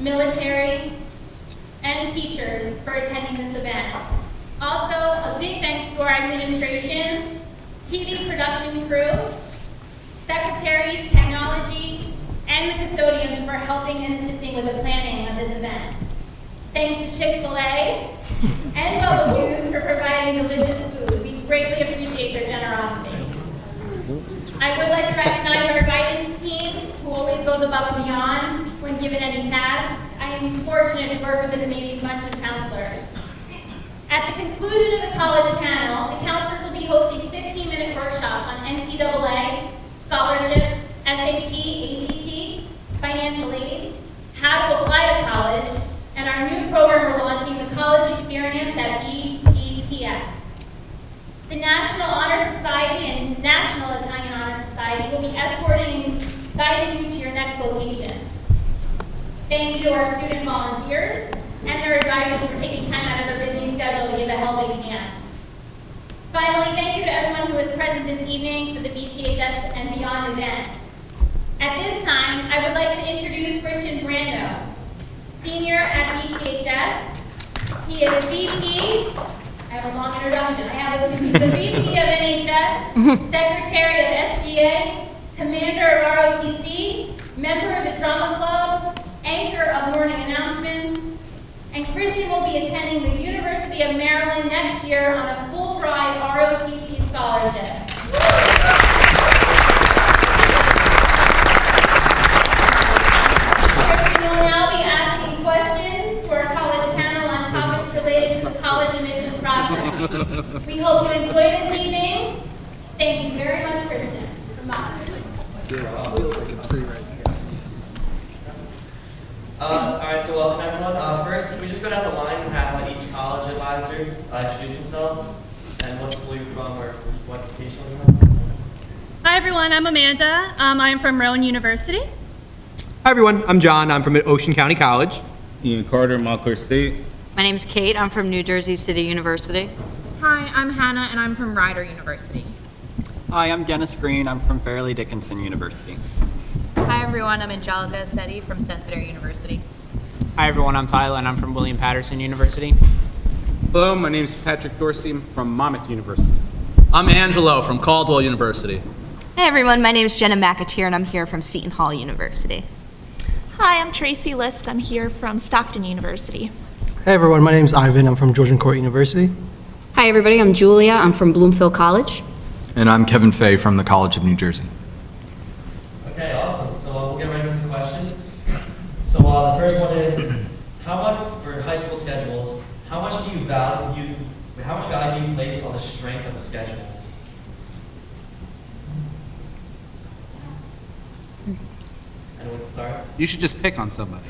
military, and teachers for attending this event. Also, a big thanks to our administration, TV production crew, secretaries, technology, and the custodians for helping and assisting with the planning of this event. Thanks to Chick-fil-A and Bubba Boo's for providing delicious food. We greatly appreciate their generosity. I would like to recognize our guidance team, who always goes above and beyond when given any task. I am fortunate to work with an amazing bunch of counselors. At the conclusion of the college panel, the counselors will be hosting 15-minute workshops on NCAA, scholarships, SAT, ACT, financial aid, how to apply to college, and our new program we're launching, the college experience at BTHS. The National Honor Society and National Italian Honor Society will be escorting and guiding you to your next location. Thank you to our student volunteers and their advisors for taking time out of their busy schedule to give a helping hand. Finally, thank you to everyone who was present this evening for the BTHS and Beyond event. At this time, I would like to introduce Christian Brando, senior at BTHS. He is a VP. I have a long introduction. I have the VP of NHS, Secretary of SGA, Commander of ROTC, member of the Drama Club, anchor of morning announcements, and Christian will be attending the University of Maryland next year on a Fulbright ROTC scholarship. Christian will now be asking questions to our college panel on topics related to the college admissions process. We hope you enjoy this evening. Thank you very much, Christian. Feels like it's free right here. All right, so welcome everyone. First, can we just go down the line and have each college advisor introduce themselves and what school you're from or what education you're from? Hi everyone, I'm Amanda. I'm from Rowan University. Hi everyone, I'm John. I'm from Ocean County College. Ian Carter, Montclair State. My name's Kate. I'm from New Jersey City University. Hi, I'm Hannah, and I'm from Rider University. Hi, I'm Dennis Green. I'm from Fairleigh Dickinson University. Hi everyone, I'm Angelica Setti from Centenary University. Hi everyone, I'm Tyler and I'm from William Patterson University. Hello, my name is Patrick Dorsey. I'm from Monmouth University. I'm Angelo from Caldwell University. Hey everyone, my name is Jenna McAteer and I'm here from Seton Hall University. Hi, I'm Tracy Lisk. I'm here from Stockton University. Hey everyone, my name is Ivan. I'm from Georgian Court University. Hi everybody, I'm Julia. I'm from Bloomfield College. And I'm Kevin Fay from the College of New Jersey. Okay, awesome. So we'll get right into the questions. So the first one is, how much, for high school schedules, how much value do you place on the strength of a schedule? Anyone can start? You should just pick on somebody.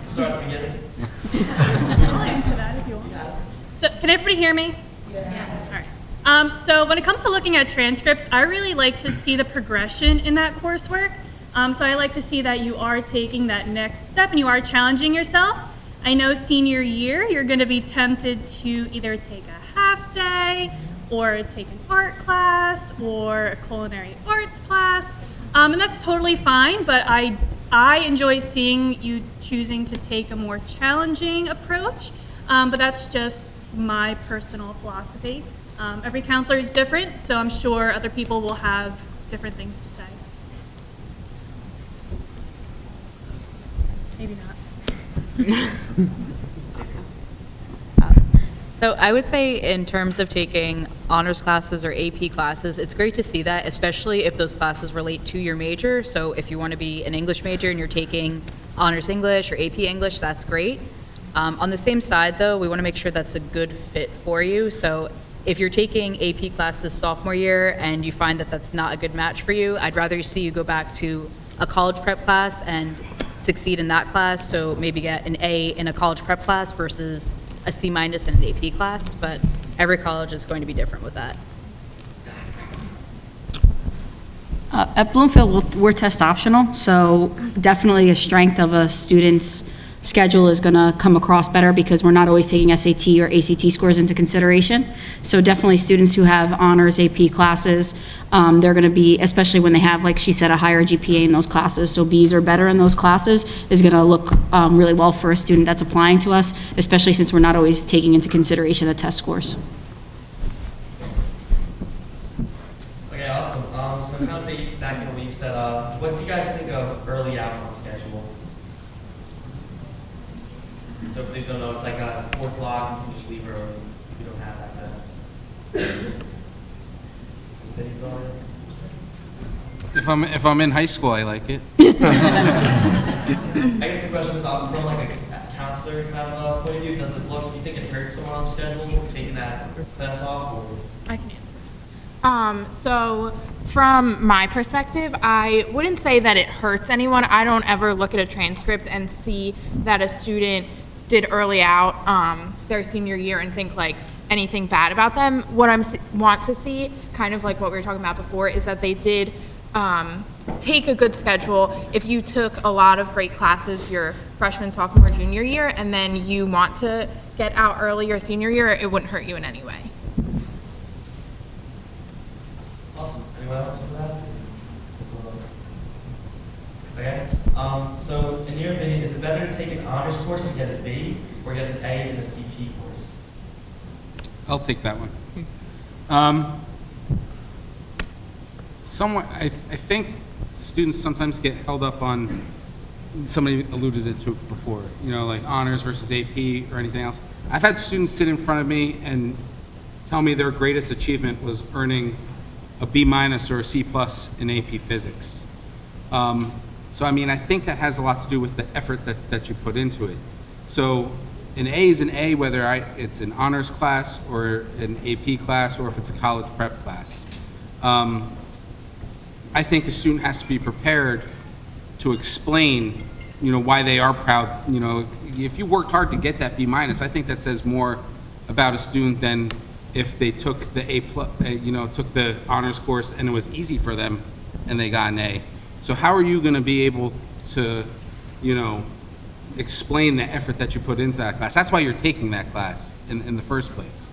Start at the beginning. I'll answer that if you want. So, can everybody hear me? Yeah. All right. So when it comes to looking at transcripts, I really like to see the progression in that coursework. So I like to see that you are taking that next step and you are challenging yourself. I know senior year, you're going to be tempted to either take a half day or take an art class or a culinary arts class. And that's totally fine, but I enjoy seeing you choosing to take a more challenging approach, but that's just my personal philosophy. Every counselor is different, so I'm sure other people will have different things to say. Maybe not. So I would say in terms of taking honors classes or AP classes, it's great to see that, especially if those classes relate to your major. So if you want to be an English major and you're taking honors English or AP English, that's great. On the same side though, we want to make sure that's a good fit for you. So if you're taking AP classes sophomore year and you find that that's not a good match for you, I'd rather see you go back to a college prep class and succeed in that class. So maybe get an A in a college prep class versus a C- in an AP class, but every college is going to be different with that. At Bloomfield, we're test optional, so definitely a strength of a student's schedule is going to come across better because we're not always taking SAT or ACT scores into consideration. So definitely students who have honors AP classes, they're going to be, especially when they have, like she said, a higher GPA in those classes, so Bs or better in those classes is going to look really well for a student that's applying to us, especially since we're not always taking into consideration the test scores. Okay, awesome. So kind of back in what you said, what do you guys think of early out on the schedule? So please don't know, it's like 4 o'clock, you can just leave early. You don't have that class. If I'm in high school, I like it. I guess the question is, from like a counselor kind of point of view, does it look, do you think it hurts someone on the schedule taking that class off? Or? I can answer. So from my perspective, I wouldn't say that it hurts anyone. I don't ever look at a transcript and see that a student did early out their senior year and think like anything bad about them. What I want to see, kind of like what we were talking about before, is that they did take a good schedule. If you took a lot of great classes your freshman, sophomore, junior year, and then you want to get out early your senior year, it wouldn't hurt you in any way. Awesome. Anyone else with that? Okay. So in your opinion, is it better to take an honors course and get a B or get an A in the CP course? I'll take that one. I think students sometimes get held up on, somebody alluded to it before, you know, like honors versus AP or anything else. I've had students sit in front of me and tell me their greatest achievement was earning a B- or a C+ in AP physics. So I mean, I think that has a lot to do with the effort that you put into it. So an A is an A, whether it's an honors class or an AP class or if it's a college prep class. I think a student has to be prepared to explain, you know, why they are proud. You know, if you worked hard to get that B-, I think that says more about a student than if they took the A+, you know, took the honors course and it was easy for them and they got an A. So how are you going to be able to, you know, explain the effort that you put into that class? That's why you're taking that class in the first place.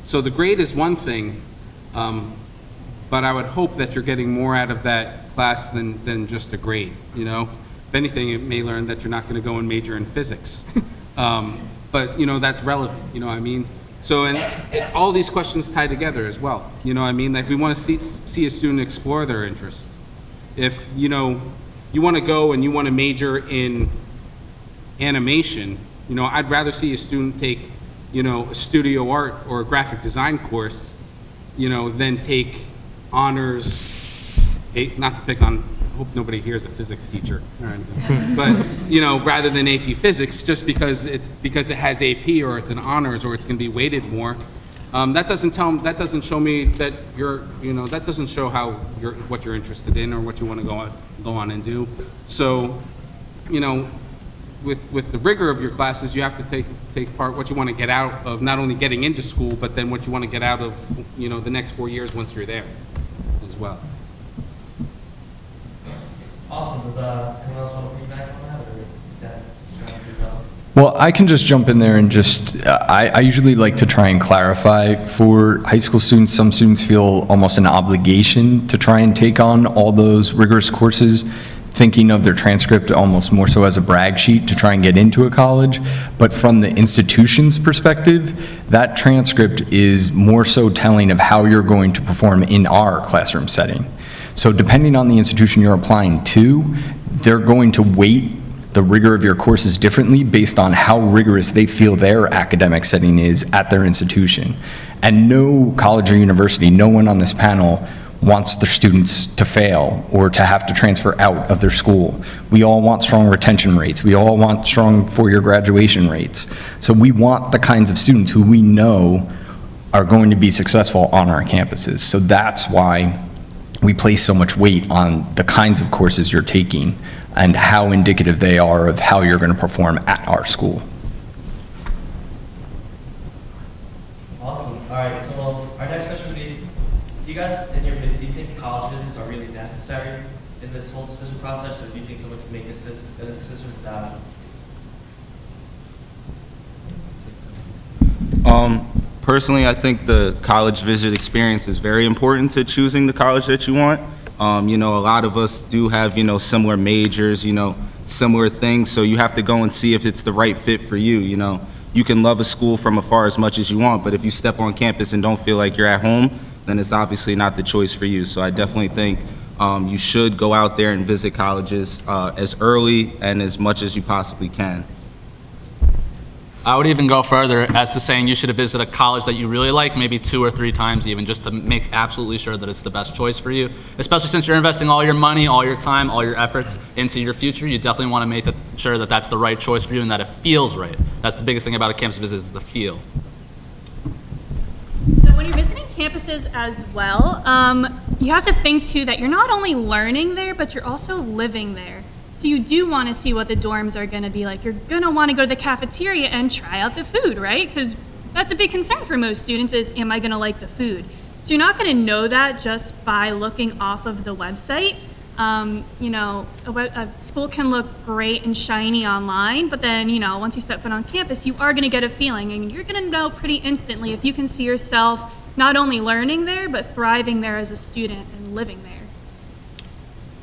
So the grade is one thing, but I would hope that you're getting more out of that class than just a grade, you know? If anything, it may learn that you're not going to go and major in physics. But, you know, that's relevant, you know what I mean? So, and all these questions tie together as well, you know what I mean? Like, we want to see a student explore their interest. If, you know, you want to go and you want to major in animation, you know, I'd rather see a student take, you know, a studio art or a graphic design course, you know, than take honors, not to pick on, I hope nobody here is a physics teacher, all right. But, you know, rather than AP physics, just because it has AP or it's an honors or it's going to be weighted more, that doesn't show me that you're, you know, that doesn't show what you're interested in or what you want to go on and do. So, you know, with the rigor of your classes, you have to take part what you want to get out of not only getting into school, but then what you want to get out of, you know, the next 4 years once you're there as well. Awesome. Does anyone else want to feedback on that, or that? Well, I can just jump in there and just, I usually like to try and clarify for high school students. Some students feel almost an obligation to try and take on all those rigorous courses, thinking of their transcript almost more so as a brag sheet to try and get into a college. But from the institution's perspective, that transcript is more so telling of how you're going to perform in our classroom setting. So depending on the institution you're applying to, they're going to weight the rigor of your courses differently based on how rigorous they feel their academic setting is at their institution. And no college or university, no one on this panel wants their students to fail or to have to transfer out of their school. We all want strong retention rates. We all want strong four-year graduation rates. So we want the kinds of students who we know are going to be successful on our campuses. So that's why we place so much weight on the kinds of courses you're taking and how indicative they are of how you're going to perform at our school. Awesome. All right, so our next question would be, do you guys, in your opinion, do you think college visits are really necessary in this whole decision process, or do you think someone can make a decision without Personally, I think the college visit experience is very important to choosing the college that you want. You know, a lot of us do have, you know, similar majors, you know, similar things, so you have to go and see if it's the right fit for you, you know. You can love a school from afar as much as you want, but if you step on campus and don't feel like you're at home, then it's obviously not the choice for you. So I definitely think you should go out there and visit colleges as early and as much as you possibly can. I would even go further as to saying you should visit a college that you really like, maybe 2 or 3 times even, just to make absolutely sure that it's the best choice for you. Especially since you're investing all your money, all your time, all your efforts into your future, you definitely want to make sure that that's the right choice for you and that it feels right. That's the biggest thing about a campus visit is the feel. So when you're visiting campuses as well, you have to think too that you're not only learning there, but you're also living there. So you do want to see what the dorms are going to be like. You're going to want to go to the cafeteria and try out the food, right? Because that's a big concern for most students is, am I going to like the food? So you're not going to know that just by looking off of the website. You know, a school can look great and shiny online, but then, you know, once you step foot on campus, you are going to get a feeling, and you're going to know pretty instantly if you can see yourself not only learning there, but thriving there as a student and living there.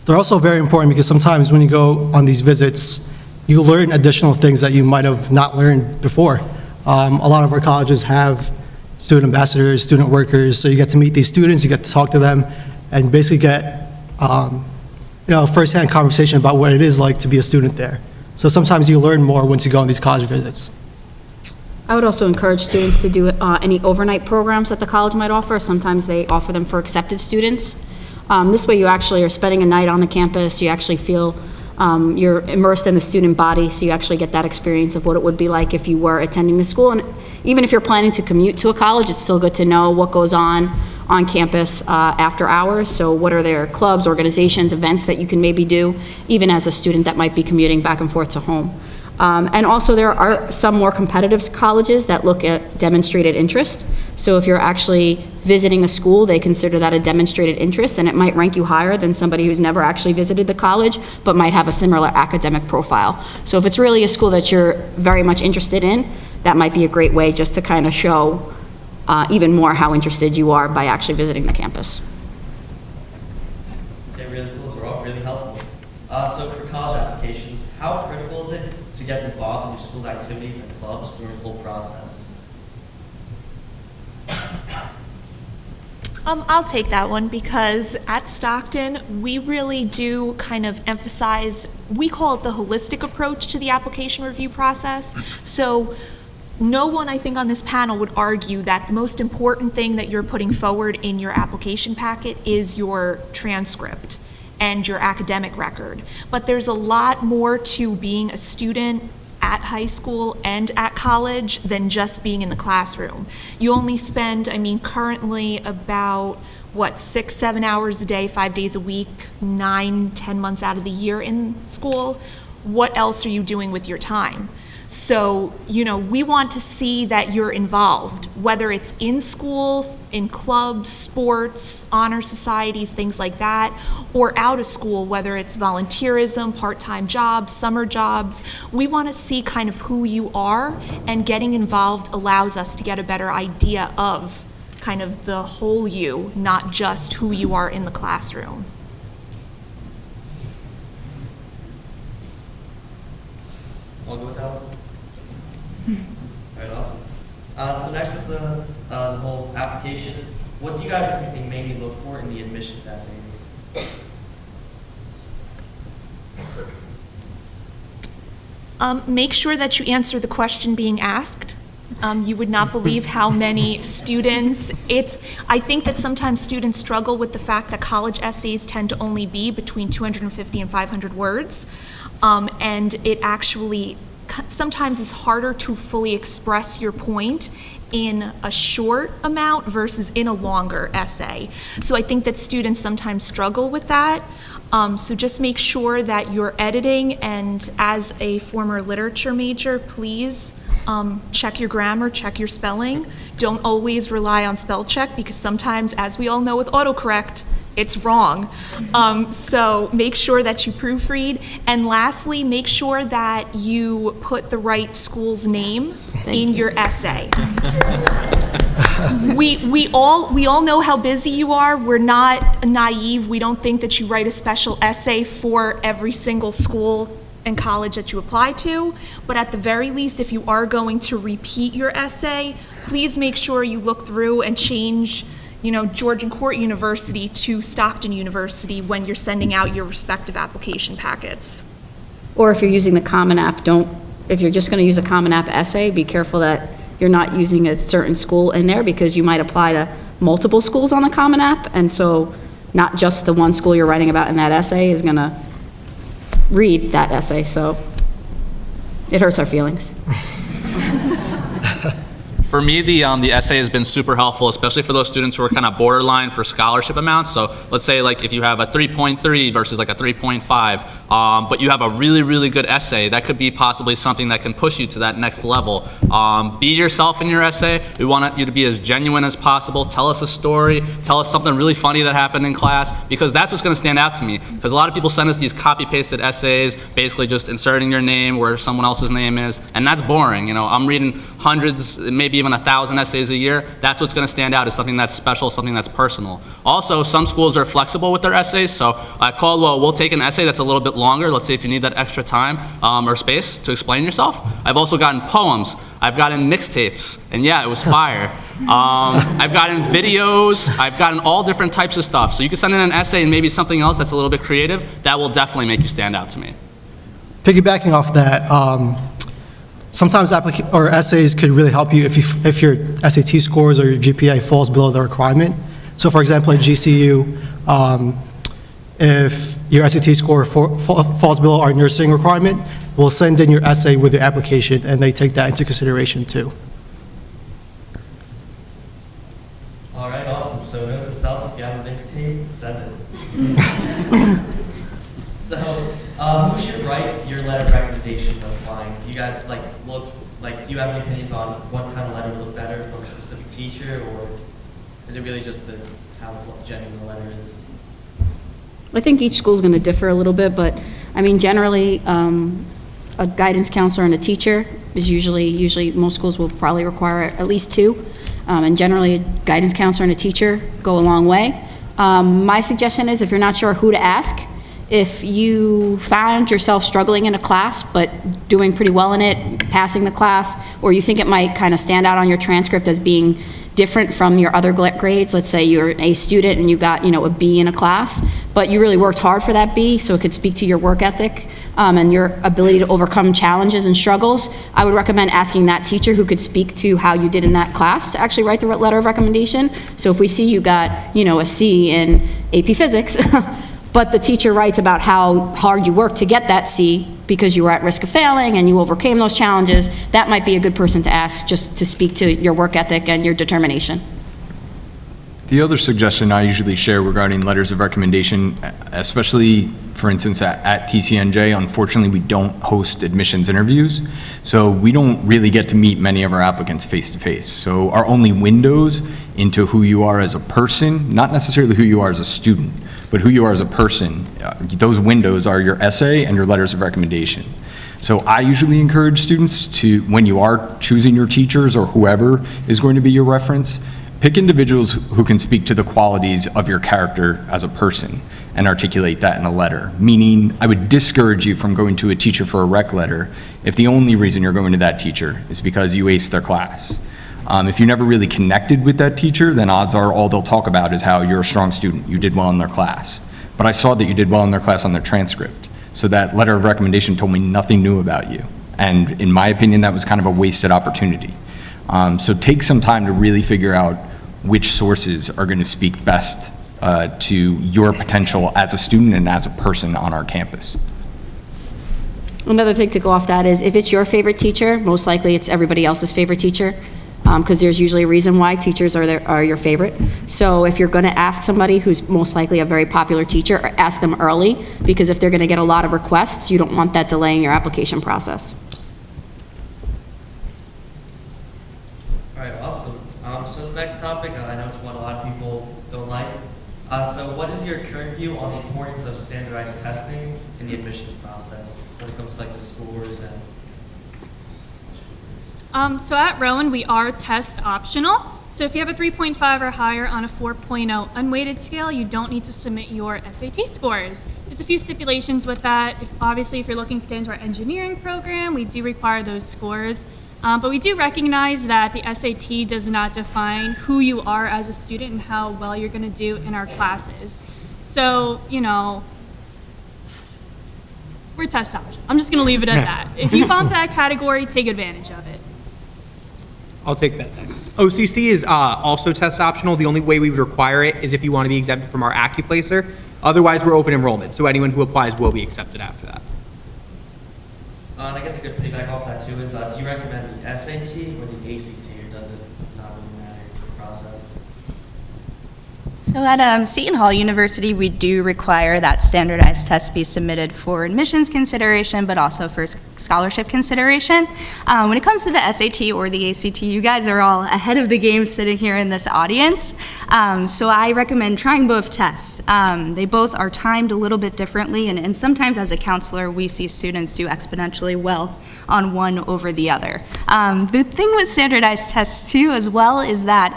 They're also very important because sometimes when you go on these visits, you learn additional things that you might have not learned before. A lot of our colleges have student ambassadors, student workers, so you get to meet these students, you get to talk to them, and basically get you know, first-hand conversation about what it is like to be a student there. So sometimes you learn more once you go on these college visits. I would also encourage students to do any overnight programs that the college might offer. Sometimes they offer them for accepted students. This way you actually are spending a night on the campus, you actually feel you're immersed in the student body, so you actually get that experience of what it would be like if you were attending the school. And even if you're planning to commute to a college, it's still good to know what goes on campus after hours. So what are their clubs, organizations, events that you can maybe do, even as a student that might be commuting back and forth to home. And also there are some more competitive colleges that look at demonstrated interest. So if you're actually visiting a school, they consider that a demonstrated interest, and it might rank you higher than somebody who's never actually visited the college, but might have a similar academic profile. So if it's really a school that you're very much interested in, that might be a great way just to kind of show even more how interested you are by actually visiting the campus. Okay, really cool. So we're all really helpful. So for college applications, how critical is it to get involved in your school's activities and clubs during the whole process? I'll take that one because at Stockton, we really do kind of emphasize, we call it the holistic approach to the application review process. So no one, I think, on this panel would argue that the most important thing that you're putting forward in your application packet is your transcript and your academic record. But there's a lot more to being a student at high school and at college than just being in the classroom. You only spend, I mean, currently about, 6-7 hours a day, 5 days a week, 9-10 months out of the year in school. What else are you doing with your time? So, you know, we want to see that you're involved, whether it's in school, in clubs, sports, honor societies, things like that, or out of school, whether it's volunteerism, part-time jobs, summer jobs. We want to see kind of who you are, and getting involved allows us to get a better idea of kind of the whole you, not just who you are in the classroom. All good with that one? All right, awesome. So next with the whole application, what do you guys think mainly look for in the admissions essays? Make sure that you answer the question being asked. You would not believe how many students, I think that sometimes students struggle with the fact that college essays tend to only be between 250 and 500 words. And it actually sometimes is harder to fully express your point in a short amount versus in a longer essay. So I think that students sometimes struggle with that. So just make sure that you're editing, and as a former literature major, please check your grammar, check your spelling. Don't always rely on spell check, because sometimes, as we all know with autocorrect, it's wrong. So make sure that you proofread. And lastly, make sure that you put the right school's name in your essay. We all know how busy you are. We're not naive. We don't think that you write a special essay for every single school and college that you apply to, but at the very least, if you are going to repeat your essay, please make sure you look through and change, Georgian Court University to Stockton University when you're sending out your respective application packets. Or if you're using the Common App, if you're just going to use a Common App essay, be careful that you're not using a certain school in there, because you might apply to multiple schools on the Common App, and so not just the one school you're writing about in that essay is going to read that essay, so it hurts our feelings. For me, the essay has been super helpful, especially for those students who are kind of borderline for scholarship amounts. So let's say like if you have a 3.3 versus like a 3.5, but you have a really, really good essay, that could be possibly something that can push you to that next level. Be yourself in your essay. We want you to be as genuine as possible. Tell us a story. Tell us something really funny that happened in class, because that's what's going to stand out to me. Because a lot of people send us these copy-pasted essays, basically just inserting your name where someone else's name is, and that's boring. I'm reading hundreds, maybe even 1,000 essays a year. That's what's going to stand out, is something that's special, something that's personal. Also, some schools are flexible with their essays, so at Caldwell, we'll take an essay that's a little bit longer. Let's say if you need that extra time or space to explain yourself. I've also gotten poems. I've gotten mixtapes, and yeah, it was fire. I've gotten videos. I've gotten all different types of stuff. So you can send in an essay and maybe something else that's a little bit creative. That will definitely make you stand out to me. Piggybacking off that, sometimes essays could really help you if your SAT scores or your GPA falls below the requirement. So for example, at GCU, if your SAT score falls below our nursing requirement, we'll send in your essay with your application, and they take that into consideration too. All right, awesome. So note to self, if you have a mixtape, send it. So who should write your letter of recommendation when applying? Do you guys do you have any opinions on what kind of letter would look better from a specific teacher, or is it really just how genuine the letter is? I think each school is going to differ a little bit, but I mean, generally, a guidance counselor and a teacher is usually most schools will probably require at least two, and generally a guidance counselor and a teacher go a long way. My suggestion is, if you're not sure who to ask, if you found yourself struggling in a class but doing pretty well in it, passing the class, or you think it might kind of stand out on your transcript as being different from your other grades, let's say you're an A student and you got a B in a class, but you really worked hard for that B, so it could speak to your work ethic and your ability to overcome challenges and struggles, I would recommend asking that teacher who could speak to how you did in that class to actually write the letter of recommendation. So if we see you got a C in AP Physics, but the teacher writes about how hard you worked to get that C because you were at risk of failing and you overcame those challenges, that might be a good person to ask, just to speak to your work ethic and your determination. The other suggestion I usually share regarding letters of recommendation, especially, for instance, at TCNJ, unfortunately, we don't host admissions interviews, so we don't really get to meet many of our applicants face-to-face. So our only windows into who you are as a person, not necessarily who you are as a student, but who you are as a person, those windows are your essay and your letters of recommendation. So I usually encourage students to, when you are choosing your teachers or whoever is going to be your reference, pick individuals who can speak to the qualities of your character as a person and articulate that in a letter. Meaning, I would discourage you from going to a teacher for a rec letter if the only reason you're going to that teacher is because you aced their class. If you never really connected with that teacher, then odds are all they'll talk about is how you're a strong student, you did well in their class. But I saw that you did well in their class on their transcript. So that letter of recommendation told me nothing new about you. And in my opinion, that was kind of a wasted opportunity. So take some time to really figure out which sources are going to speak best to your potential as a student and as a person on our campus. Another thing to go off that is, if it's your favorite teacher, most likely it's everybody else's favorite teacher, because there's usually a reason why teachers are your favorite. So if you're going to ask somebody who's most likely a very popular teacher, ask them early, because if they're going to get a lot of requests, you don't want that delaying your application process. All right, awesome. So this next topic, I know it's one a lot of people don't like. So what is your current view on the importance of standardized testing in the admissions process when it comes to like the scores and? So at Rowan, we are test optional. So if you have a 3.5 or higher on a 4.0 unweighted scale, you don't need to submit your SAT scores. There's a few stipulations with that. Obviously, if you're looking to get into our engineering program, we do require those scores. But we do recognize that the SAT does not define who you are as a student and how well you're going to do in our classes. So, you know, we're test optional. I'm just going to leave it at that. If you fall into that category, take advantage of it. I'll take that next. OCC is also test optional. The only way we would require it is if you want to be exempted from our AccuPlacer. Otherwise, we're open enrollment, so anyone who applies will be accepted after that. And I guess a good piggyback off that too is, do you recommend the SAT or the ACT, or does it not really matter in the process? So at Seton Hall University, we do require that standardized test be submitted for admissions consideration, but also for scholarship consideration. When it comes to the SAT or the ACT, you guys are all ahead of the game sitting here in this audience. So I recommend trying both tests. They both are timed a little bit differently, and sometimes as a counselor, we see students do exponentially well on one over the other. The thing with standardized tests too as well is that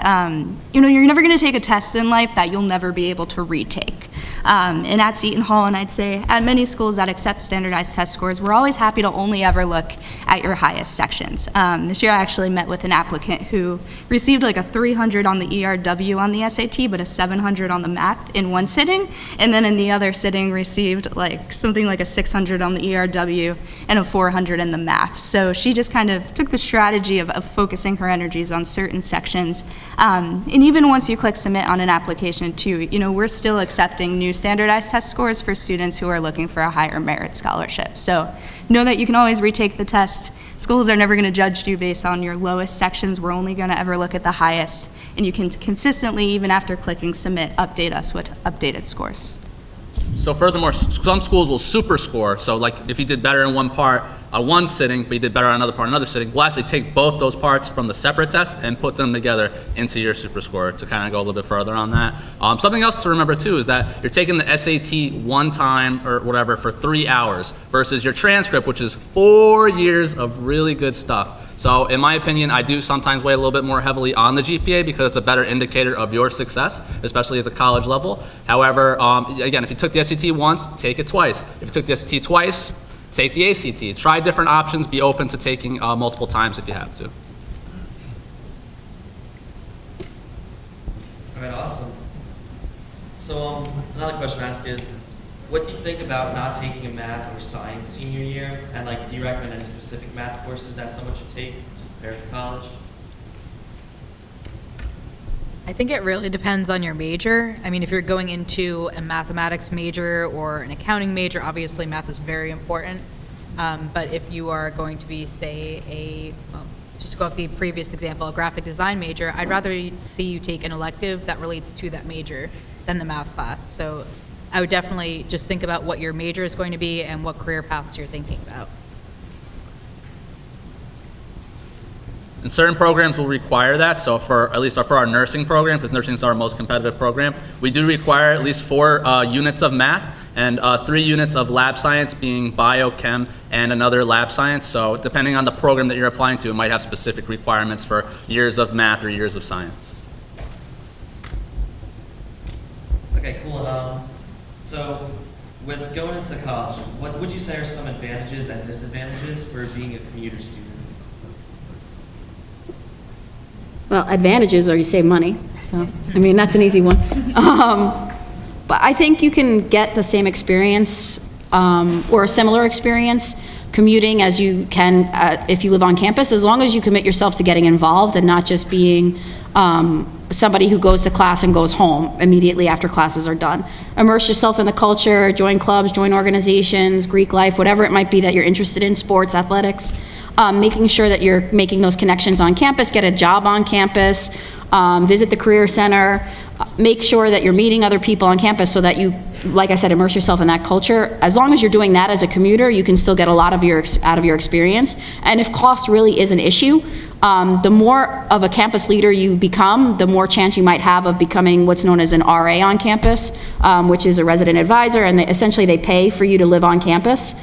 you know, you're never going to take a test in life that you'll never be able to retake. And at Seton Hall, and I'd say at many schools that accept standardized test scores, we're always happy to only ever look at your highest sections. This year I actually met with an applicant who received like a 300 on the ERW on the SAT, but a 700 on the math in one sitting, and then in the other sitting received like something like a 600 on the ERW and a 400 in the math. So she just kind of took the strategy of focusing her energies on certain sections. And even once you click submit on an application too, you know, we're still accepting new standardized test scores for students who are looking for a higher merit scholarship. So know that you can always retake the test. Schools are never going to judge you based on your lowest sections. We're only going to ever look at the highest, and you can consistently, even after clicking submit, update us with updated scores. So furthermore, some schools will super score. So like if you did better in one part on one sitting, but you did better on another part on another sitting, we'll actually take both those parts from the separate test and put them together into your super score to kind of go a little bit further on that. Something else to remember too is that you're taking the SAT one time or whatever for 3 hours versus your transcript, which is 4 years of really good stuff. So in my opinion, I do sometimes weigh a little bit more heavily on the GPA because it's a better indicator of your success, especially at the college level. However, again, if you took the SAT once, take it twice. If you took the SAT twice, take the ACT. Try different options. Be open to taking multiple times if you have to. All right, awesome. So another question to ask is, what do you think about not taking a math or science senior year? And like, do you recommend any specific math courses that someone should take to prepare for college? I think it really depends on your major. I mean, if you're going into a mathematics major or an accounting major, obviously math is very important. But if you are going to be, say, just to go off the previous example, a graphic design major, I'd rather see you take an elective that relates to that major than the math class. So I would definitely just think about what your major is going to be and what career paths you're thinking about. And certain programs will require that. So for at least for our nursing program, because nursing is our most competitive program, we do require at least 4 units of math and 3 units of lab science, being bio, chem, and another lab science. So depending on the program that you're applying to, it might have specific requirements for years of math or years of science. Okay, cool. So with going into college, what would you say are some advantages and disadvantages for being a commuter student? Well, advantages are you save money, so, I mean, that's an easy one. But I think you can get the same experience, or a similar experience commuting as you can if you live on campus, as long as you commit yourself to getting involved and not just being somebody who goes to class and goes home immediately after classes are done. Immerse yourself in the culture, join clubs, join organizations, Greek life, whatever it might be that you're interested in, sports, athletics. Making sure that you're making those connections on campus, get a job on campus, visit the Career Center, make sure that you're meeting other people on campus so that you like I said, immerse yourself in that culture. As long as you're doing that as a commuter, you can still get a lot of out of your experience. And if cost really is an issue, the more of a campus leader you become, the more chance you might have of becoming what's known as an RA on campus, which is a resident advisor, and essentially they pay for you to live on campus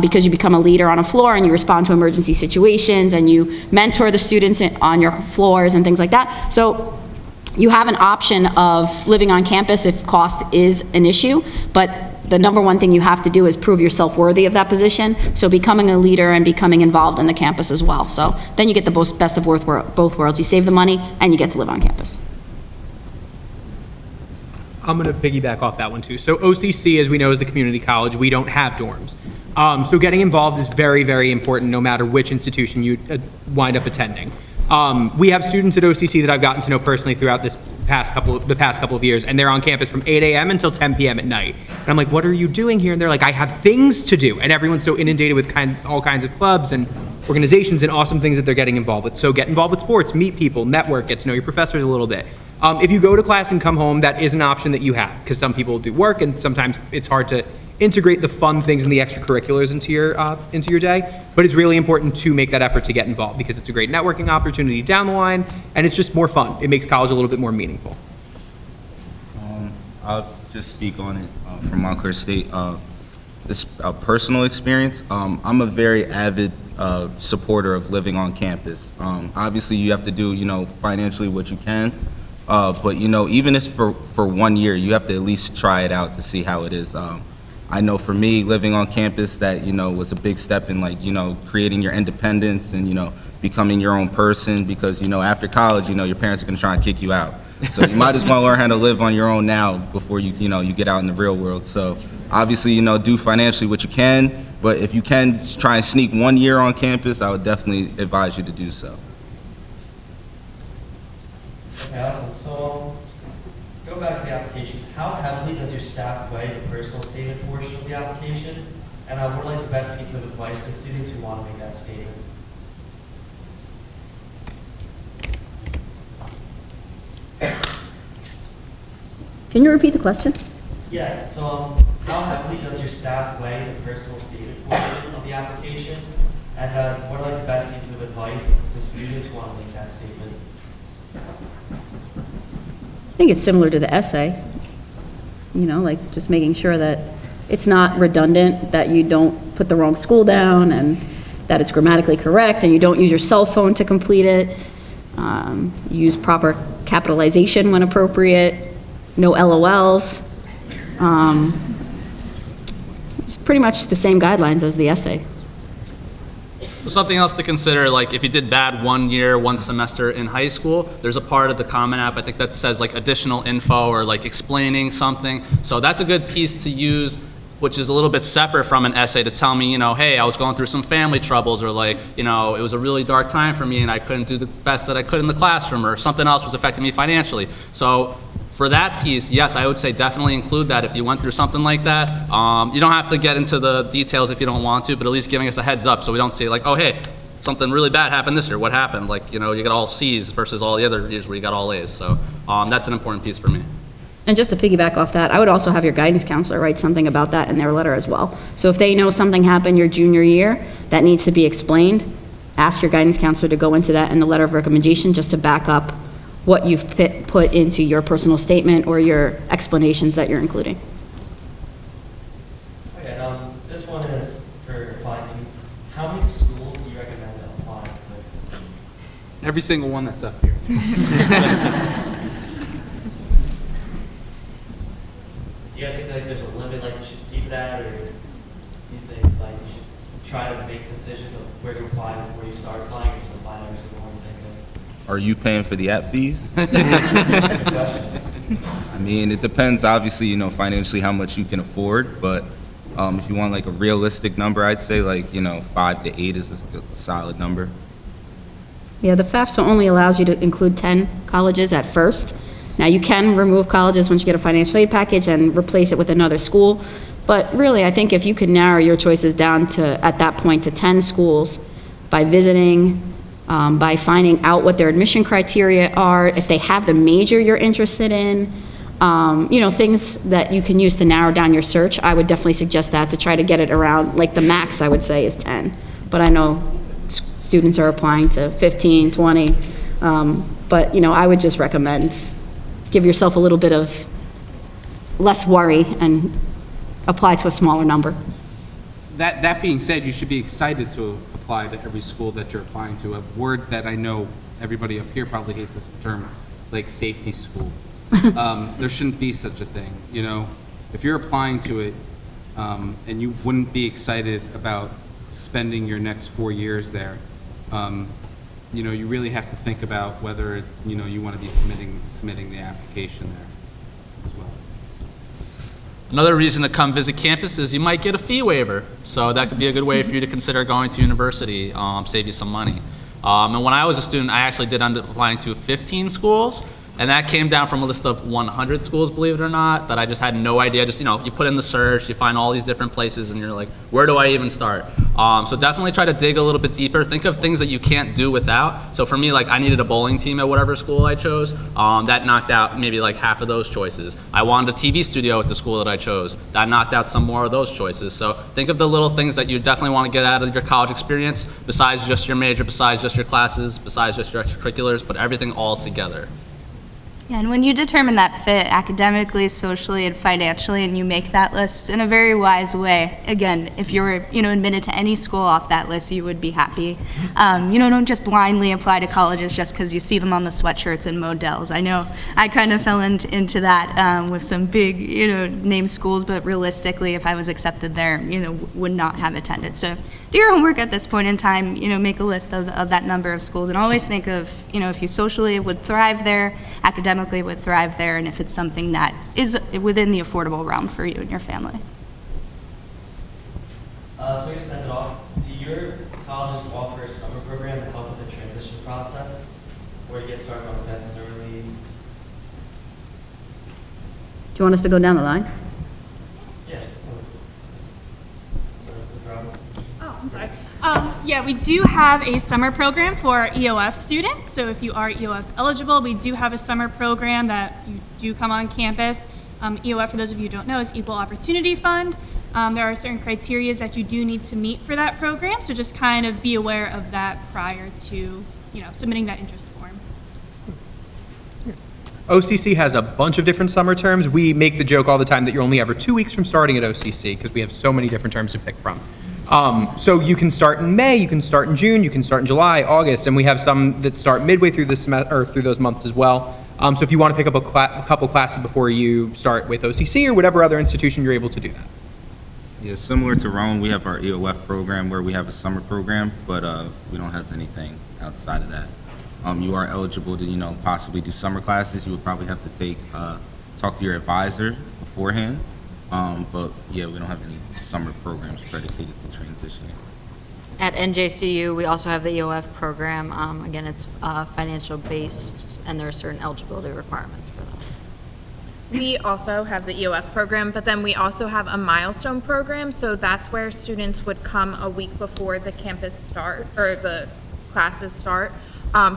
because you become a leader on a floor and you respond to emergency situations and you mentor the students on your floors and things like that. So you have an option of living on campus if cost is an issue, but the number one thing you have to do is prove yourself worthy of that position, so becoming a leader and becoming involved in the campus as well. So then you get the best of both worlds. You save the money and you get to live on campus. I'm going to piggyback off that one too. So OCC, as we know, is the community college. We don't have dorms. So getting involved is very, very important no matter which institution you wind up attending. We have students at OCC that I've gotten to know personally throughout the past couple of years, and they're on campus from 8 a.m. until 10 p.m. at night. And I'm like, what are you doing here? And they're like, I have things to do. And everyone's so inundated with all kinds of clubs and organizations and awesome things that they're getting involved with. So get involved with sports, meet people, network, get to know your professors a little bit. If you go to class and come home, that is an option that you have, because some people do work and sometimes it's hard to integrate the fun things and the extracurriculars into your day, but it's really important to make that effort to get involved because it's a great networking opportunity down the line, and it's just more fun. It makes college a little bit more meaningful. I'll just speak on it from Montclair State. This personal experience, I'm a very avid supporter of living on campus. Obviously, you have to do, financially what you can, but, even if for 1 year, you have to at least try it out to see how it is. I know for me, living on campus, that, was a big step in, creating your independence and, becoming your own person, because, after college, your parents are going to try and kick you out. So you might as well learn how to live on your own now before you get out in the real world. So obviously, do financially what you can, but if you can try and sneak 1 year on campus, I would definitely advise you to do so. Okay, awesome. So, go back to the application. How heavily does your staff weigh the personal statement portion of the application? And what are the best piece of advice to students who want to make that statement? Can you repeat the question? Yeah, so how heavily does your staff weigh the personal statement portion of the application? And what are the best pieces of advice to students who want to make that statement? I think it's similar to the essay, just making sure that it's not redundant, that you don't put the wrong school down, and that it's grammatically correct, and you don't use your cell phone to complete it. Use proper capitalization when appropriate, no LOLs. It's pretty much the same guidelines as the essay. So something else to consider, if you did bad 1 year, 1 semester in high school, there's a part of the Common App, I think, that says additional info or explaining something. So that's a good piece to use, which is a little bit separate from an essay, to tell me, hey, I was going through some family troubles, or it was a really dark time for me and I couldn't do the best that I could in the classroom, or something else was affecting me financially. So for that piece, yes, I would say definitely include that if you went through something like that. You don't have to get into the details if you don't want to, but at least giving us a heads up so we don't say oh, hey, something really bad happened this year. What happened? You got all C's versus all the other years where you got all A's. So that's an important piece for me. And just to piggyback off that, I would also have your guidance counselor write something about that in their letter as well. So if they know something happened your junior year that needs to be explained, ask your guidance counselor to go into that in the letter of recommendation, just to back up what you've put into your personal statement or your explanations that you're including. Okay, this one is for applying to. How many schools do you recommend that apply to? Every single one that's up here. Do you guys think there's a limit, you should keep that, or do you think you should try to make decisions of where to apply before you start applying, or just apply every single one you think of? Are you paying for the app fees? Good question. I mean, it depends, obviously, financially how much you can afford, but if you want a realistic number, I'd say 5 to 8 is a solid number. Yeah, the FAFSA only allows you to include 10 colleges at first. Now, you can remove colleges once you get a financial aid package and replace it with another school, but really, I think if you could narrow your choices down to, at that point, to 10 schools by visiting, by finding out what their admission criteria are, if they have the major you're interested in, Things that you can use to narrow down your search. I would definitely suggest that to try to get it around, like the max I would say is 10. But I know students are applying to 15, 20. But, I would just recommend give yourself a little bit of less worry and apply to a smaller number. That being said, you should be excited to apply to every school that you're applying to. A word that I know everybody up here probably hates is the term, like safety school. There shouldn't be such a thing, If you're applying to it, and you wouldn't be excited about spending your next 4 years there, you really have to think about whether, you want to be submitting the application there as well. Another reason to come visit campus is you might get a fee waiver. So that could be a good way for you to consider going to university, save you some money. And when I was a student, I actually did end up applying to 15 schools. And that came down from a list of 100 schools, believe it or not, that I just had no idea. Just, you put in the search, you find all these different places, and you're like, where do I even start? So definitely try to dig a little bit deeper. Think of things that you can't do without. So for me, I needed a bowling team at whatever school I chose. That knocked out maybe half of those choices. I wanted a TV studio at the school that I chose. That knocked out some more of those choices. So think of the little things that you definitely want to get out of your college experience, besides just your major, besides just your classes, besides just your extracurriculars, but everything all together. Yeah, and when you determine that fit academically, socially, and financially, and you make that list in a very wise way, again, if you're, admitted to any school off that list, you would be happy. Don't just blindly apply to colleges just because you see them on the sweatshirts and Models. I know I kind of fell into that with some big, name schools, but realistically, if I was accepted there, would not have attended. So do your homework at this point in time, make a list of that number of schools, and always think of, if you socially would thrive there, academically would thrive there, and if it's something that is within the affordable realm for you and your family. So to send it off, do your colleges offer a summer program to help with the transition process, or to get started on events early? Do you want us to go down the line? Yeah. Oh, I'm sorry. Yeah, we do have a summer program for EOF students. So if you are EOF eligible, we do have a summer program that you do come on campus. EOF, for those of you who don't know, is Equal Opportunity Fund. There are certain criteria that you do need to meet for that program. So just kind of be aware of that prior to, submitting that interest form. OCC has a bunch of different summer terms. We make the joke all the time that you're only ever 2 weeks from starting at OCC because we have so many different terms to pick from. So you can start in May, you can start in June, you can start in July, August, and we have some that start midway through the semester or through those months as well. So if you want to pick up a couple classes before you start with OCC or whatever other institution, you're able to do that. Yeah, similar to Rome, we have our EOF program where we have a summer program, but we don't have anything outside of that. You are eligible to, possibly do summer classes. You would probably have to talk to your advisor beforehand. But yeah, we don't have any summer programs predicated to transitioning. At NJCU, we also have the EOF program. Again, it's financial based, and there are certain eligibility requirements for that. We also have the EOF program, but then we also have a milestone program. So that's where students would come a week before the campus start or the classes start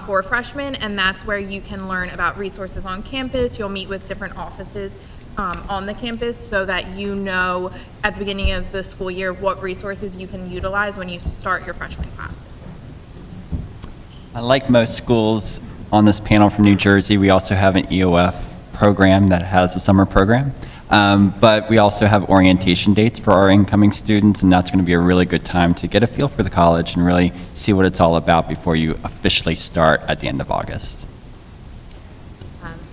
for freshmen, and that's where you can learn about resources on campus. You'll meet with different offices on the campus so that at the beginning of the school year what resources you can utilize when you start your freshman classes. Like most schools on this panel from New Jersey, we also have an EOF program that has a summer program. But we also have orientation dates for our incoming students, and that's going to be a really good time to get a feel for the college and really see what it's all about before you officially start at the end of August.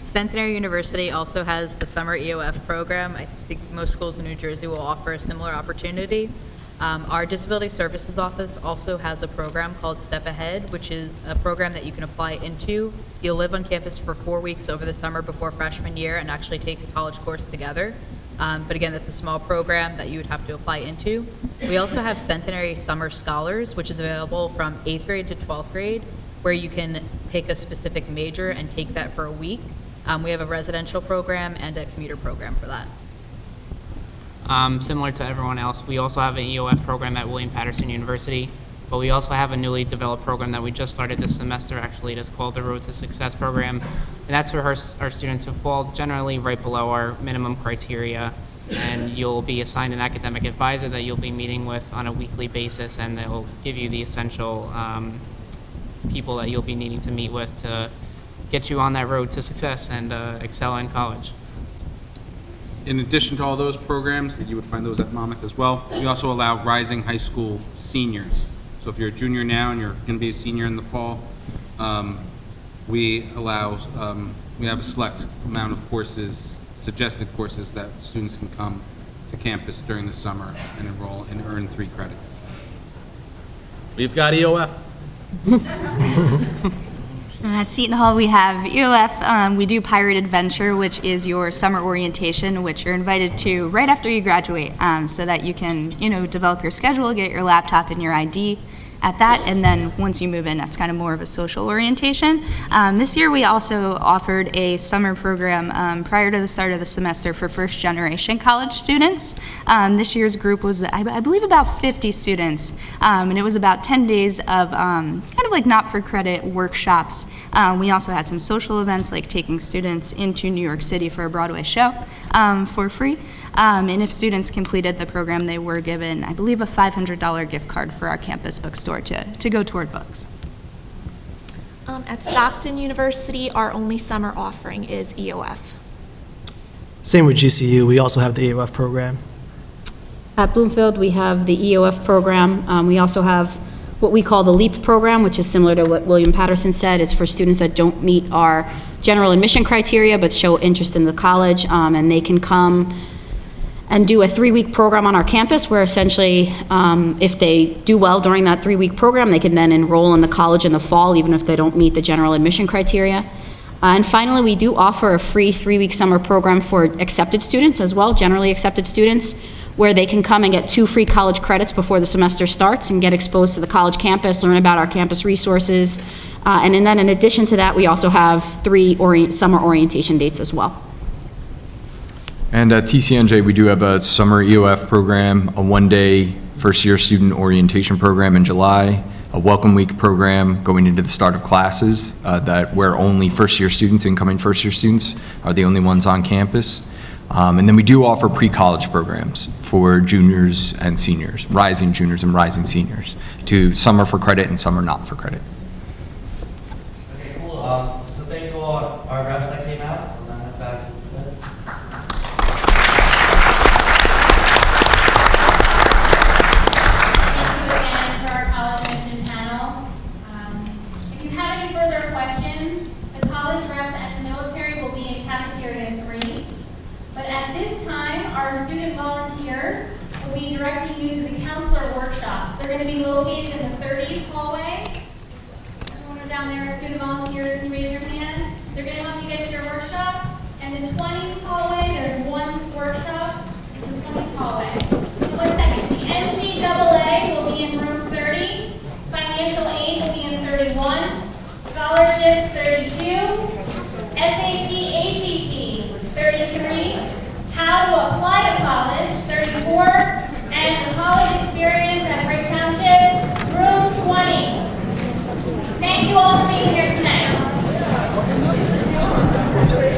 Centenary University also has the summer EOF program. I think most schools in New Jersey will offer a similar opportunity. Our Disability Services Office also has a program called Step Ahead, which is a program that you can apply into. You'll live on campus for 4 weeks over the summer before freshman year and actually take a college course together. But again, that's a small program that you would have to apply into. We also have Centenary Summer Scholars, which is available from 8th grade to 12th grade, where you can pick a specific major and take that for a week. We have a residential program and a commuter program for that. Similar to everyone else, we also have an EOF program at William Patterson University. But we also have a newly developed program that we just started this semester, actually. It is called the Road to Success program. And that's for our students who fall generally right below our minimum criteria. And you'll be assigned an academic advisor that you'll be meeting with on a weekly basis, and they'll give you the essential people that you'll be needing to meet with to get you on that road to success and excel in college. In addition to all those programs, you would find those at Monmouth as well, we also allow rising high school seniors. So if you're a junior now and you're going to be a senior in the fall, we have a select amount of courses, suggested courses that students can come to campus during the summer and enroll and earn 3 credits. We've got EOF. At Seton Hall, we have EOF. We do Pirate Adventure, which is your summer orientation, which you're invited to right after you graduate, so that you can, develop your schedule, get your laptop and your ID at that, and then once you move in, that's kind of more of a social orientation. This year, we also offered a summer program prior to the start of the semester for first-generation college students. This year's group was, I believe, about 50 students, and it was about 10 days of kind of like not-for-credit workshops. We also had some social events, like taking students into New York City for a Broadway show for free. And if students completed the program, they were given, I believe, a $500 gift card for our campus bookstore to go toward books. At Stockton University, our only summer offering is EOF. Same with GCU, we also have the EOF program. At Bloomfield, we have the EOF program. We also have what we call the LEAP program, which is similar to what William Patterson said. It's for students that don't meet our general admission criteria but show interest in the college, and they can come and do a 3-week program on our campus where essentially if they do well during that 3-week program, they can then enroll in the college in the fall, even if they don't meet the general admission criteria. And finally, we do offer a free 3-week summer program for accepted students as well, generally accepted students, where they can come and get 2 free college credits before the semester starts and get exposed to the college campus, learn about our campus resources. And then in addition to that, we also have 3 summer orientation dates as well. And at TCNJ, we do have a summer EOF program, a 1-day first-year student orientation program in July, a welcome week program going into the start of classes where only first-year students, incoming first-year students, are the only ones on campus. And then we do offer pre-college programs for juniors and seniors, rising juniors and rising seniors, to some are for credit and some are not for credit. Okay, cool. So thank you all, our reps that came out. We'll now head back to the slides. Thank you again for our college admission panel. If you have any further questions, the college reps and the military will be in cafeteria 3. But at this time, our student volunteers will be directing you to the counselor workshops. They're going to be located in the 30s hallway. Everyone down there are student volunteers. Can you raise your hand? They're going to help you get to your workshop. And the 20s hallway